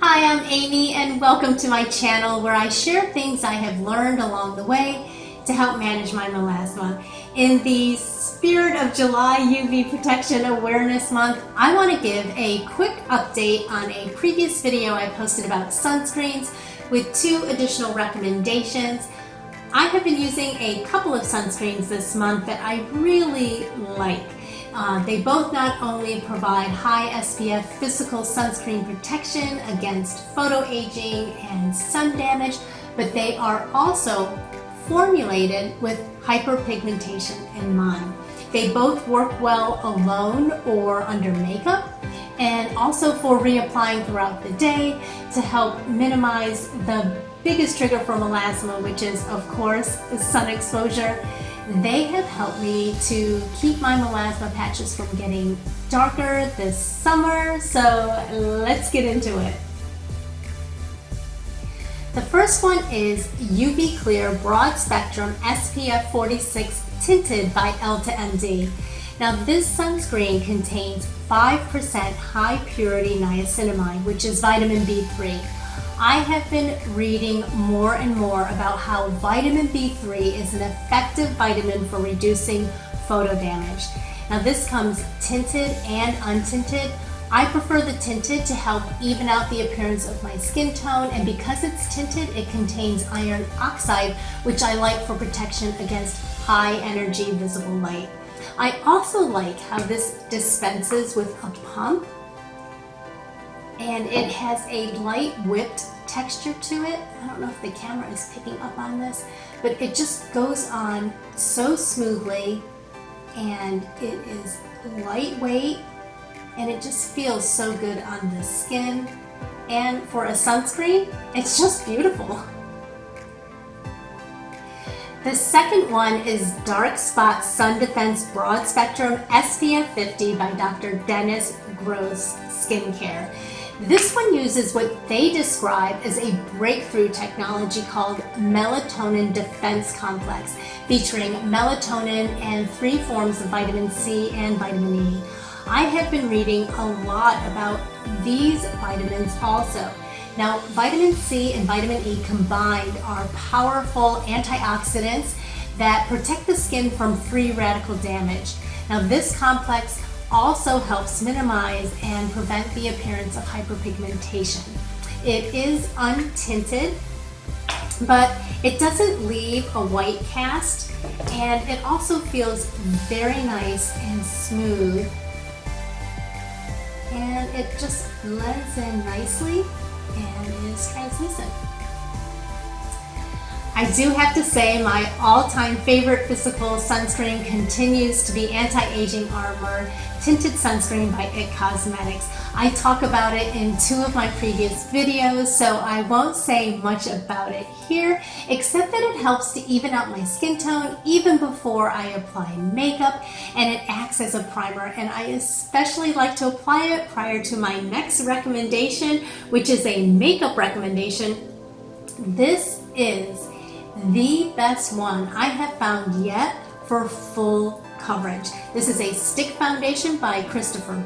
Hi, I'm Amy and welcome to my channel where I share things I have learned along the way to help manage my melasma. In the spirit of July UV Protection Awareness Month, I want to give a quick update on a previous video I posted about sunscreens with 2 additional recommendations. I have been using a couple of sunscreens this month that I really like. They both not only provide high SPF physical sunscreen protection against photo aging and sun damage, but they are also formulated with hyperpigmentation in mind. They both work well alone or under makeup, and also for reapplying throughout the day to help minimize the biggest trigger for melasma, which is, of course, sun exposure. They have helped me to keep my melasma patches from getting darker this summer, so let's get into it. The first one is UV Clear Broad Spectrum SPF 46 Tinted by Elta MD. Now this sunscreen contains 5% high purity niacinamide, which is vitamin B3. I have been reading more and more about how vitamin B3 is an effective vitamin for reducing photo damage. Now this comes tinted and untinted. I prefer the tinted to help even out the appearance of my skin tone, and because it's tinted, it contains iron oxide, which I like for protection against high energy visible light. I also like how this dispenses with a pump, and it has a light whipped texture to it. I don't know if the camera is picking up on this, but it just goes on so smoothly, and it is lightweight, and it just feels so good on the skin. And for a sunscreen, it's just beautiful. The second one is Dark Spot Sun Defense Broad Spectrum SPF 50 by Dr. Dennis Gross Skincare. This one uses what they describe as a breakthrough technology called Melatonin Defense Complex, featuring melatonin and 3 forms of vitamin C and vitamin E. I have been reading a lot about these vitamins also. Now, vitamin C and vitamin E combined are powerful antioxidants that protect the skin from free radical damage. Now, this complex also helps minimize and prevent the appearance of hyperpigmentation. It is untinted, but it doesn't leave a white cast, and it also feels very nice and smooth, and it just blends in nicely and is translucent. I do have to say my all-time favorite physical sunscreen continues to be Anti-Aging Armor Tinted Sunscreen by IT Cosmetics. I talk about it in 2 of my previous videos, so I won't say much about it here, except that it helps to even out my skin tone even before I apply makeup, and it acts as a primer, and I especially like to apply it prior to my next recommendation, which is a makeup recommendation. This is the best one I have found yet for full coverage. This is a stick foundation by Kristopher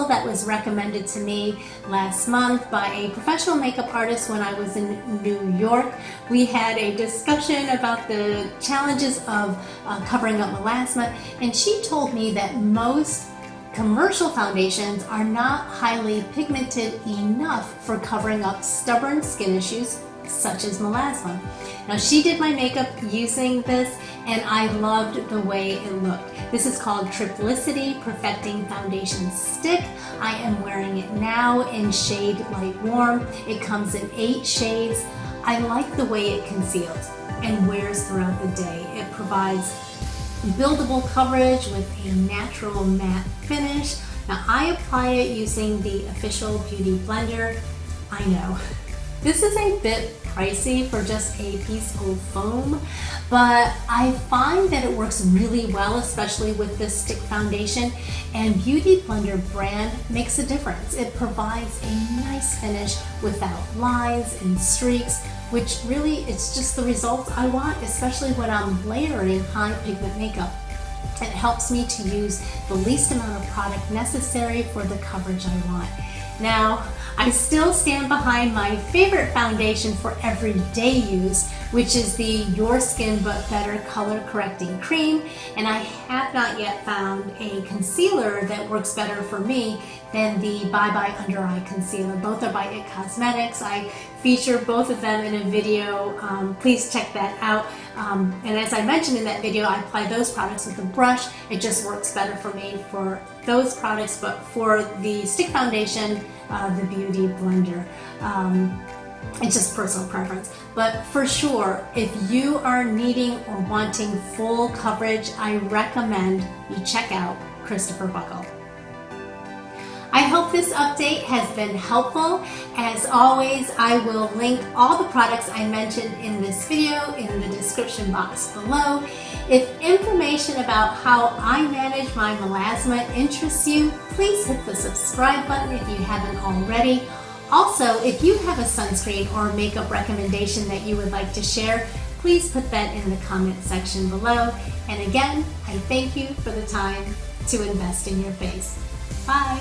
that was recommended to me last month by a professional makeup artist when I was in New York. We had a discussion about the challenges of covering up melasma, and she told me that most commercial foundations are not highly pigmented enough for covering up stubborn skin issues such as melasma. Now, she did my makeup using this, and I loved the way it looked. This is called TRIPLICITY Perfecting Foundation Stick. I am wearing it now in shade Light Warm. It comes in 8 shades. I like the way it conceals and wears throughout the day. It provides buildable coverage with a natural matte finish. Now, I apply it using the official Beautyblender. I know, this is a bit pricey for just a piece of foam, but I find that it works really well, especially with this stick foundation, and Beautyblender brand makes a difference. It provides a nice finish without lines and streaks, which really it's just the results I want, especially when I'm layering high pigment makeup. It helps me to use the least amount of product necessary for the coverage I want. Now, I still stand behind my favorite foundation for everyday use, which is the Your Skin But Better Color Correcting Cream, and I have not yet found a concealer that works better for me than the Bye Bye Under Eye Concealer. Both are by IT Cosmetics. I feature both of them in a video. Please check that out. And as I mentioned in that video, I apply those products with a brush. It just works better for me for those products, but for the stick foundation, the Beauty Blender. It's just personal preference. But for sure, if you are needing or wanting full coverage, I recommend you check out Kristopher Buckle. I hope this update has been helpful. As always, I will link all the products I mentioned in this video in the description box below. If information about how I manage my melasma interests you, please hit the subscribe button if you haven't already. Also, if you have a sunscreen or makeup recommendation that you would like to share, please put that in the comment section below. And again, I thank you for the time to invest in your face. Bye.